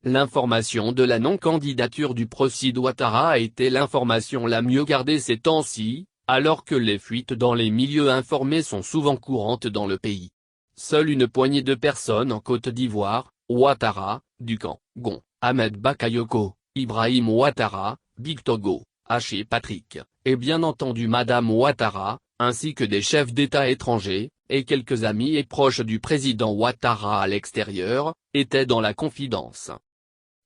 L'information de la non-candidature du Procid Ouattara a été l'information la mieux gardée ces temps-ci, alors que les fuites dans les milieux informés sont souvent courantes dans le pays. Seule une poignée de personnes en Côte d'Ivoire, Ouattara, Ducan, Gon, Ahmed Bakayoko, Ibrahim Ouattara, Big Togo, Haché Patrick, et bien entendu Madame Ouattara, ainsi que des chefs d'État étrangers, et quelques amis et proches du président Ouattara à l'extérieur, étaient dans la confidence.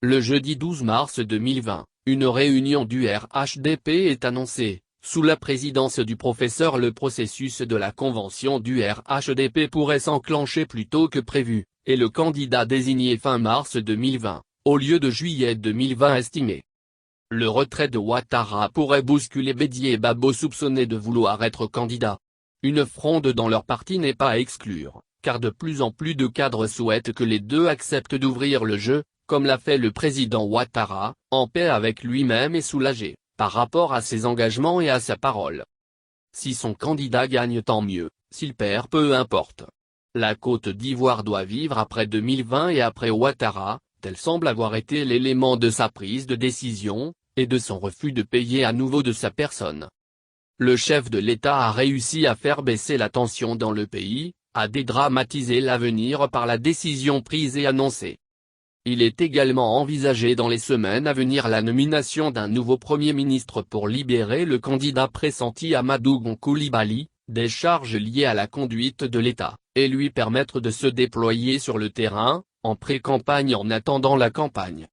Le jeudi 12 mars 2020, une réunion du RHDP est annoncée. Sous la présidence du professeur, le processus de la convention du RHDP pourrait s'enclencher plus tôt que prévu, et le candidat désigné fin mars 2020, au lieu de juillet 2020 estimé. Le retrait de Ouattara pourrait bousculer Bédié et Babo soupçonnés de vouloir être candidats. Une fronde dans leur parti n'est pas à exclure, car de plus en plus de cadres souhaitent que les deux acceptent d'ouvrir le jeu, comme l'a fait le président Ouattara, en paix avec lui-même et soulagé, par rapport à ses engagements et à sa parole. Si son candidat gagne tant mieux, s'il perd peu importe. La Côte d'Ivoire doit vivre après 2020 et après Ouattara, tel semble avoir été l'élément de sa prise de décision, et de son refus de payer à nouveau de sa personne. Le chef de l'État a réussi à faire baisser la tension dans le pays, à dédramatiser l'avenir par la décision prise et annoncée. Il est également envisagé dans les semaines à venir la nomination d'un nouveau Premier ministre pour libérer le candidat pressenti Amadou Gon Coulibaly, des charges liées à la conduite de l'État, et lui permettre de se déployer sur le terrain, en pré-campagne en attendant la campagne.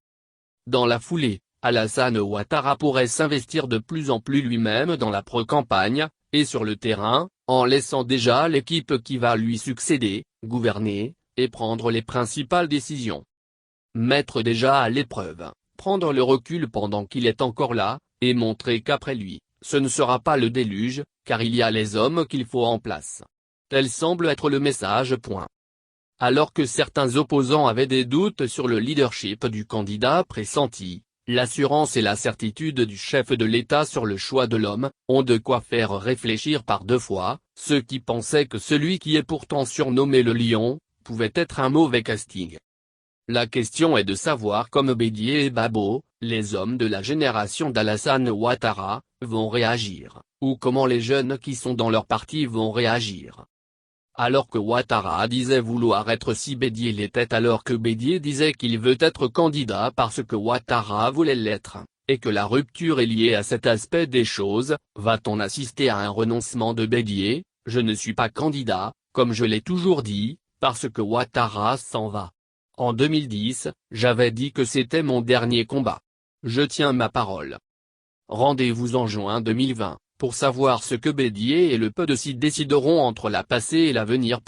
Dans la foulée, Alassane Ouattara pourrait s'investir de plus en plus lui-même dans la pré-campagne, et sur le terrain, en laissant déjà l'équipe qui va lui succéder, gouverner, et prendre les principales décisions. Mettre déjà à l'épreuve, prendre le recul pendant qu'il est encore là, et montrer qu'après lui, ce ne sera pas le déluge, car il y a les hommes qu'il faut en place. Tel semble être le message. Alors que certains opposants avaient des doutes sur le leadership du candidat pressenti, l'assurance et la certitude du chef de l'État sur le choix de l'homme, ont de quoi faire réfléchir par deux fois, ceux qui pensaient que celui qui est pourtant surnommé le lion, pouvait être un mauvais casting. La question est de savoir comme Bédié et Babo, les hommes de la génération d'Alassane Ouattara, vont réagir, ou comment les jeunes qui sont dans leur parti vont réagir. Alors que Ouattara disait vouloir être si Bédié l'était, alors que Bédié disait qu'il veut être candidat parce que Ouattara voulait l'être, et que la rupture est liée à cet aspect des choses, va-t-on assister à un renoncement de Bédié? Je ne suis pas candidat, comme je l'ai toujours dit, parce que Ouattara s'en va. En 2010, j'avais dit que c'était mon dernier combat. Je tiens ma parole. Rendez-vous en juin 2020, pour savoir ce que Bédié et le PDC décideront entre la passé et l'avenir.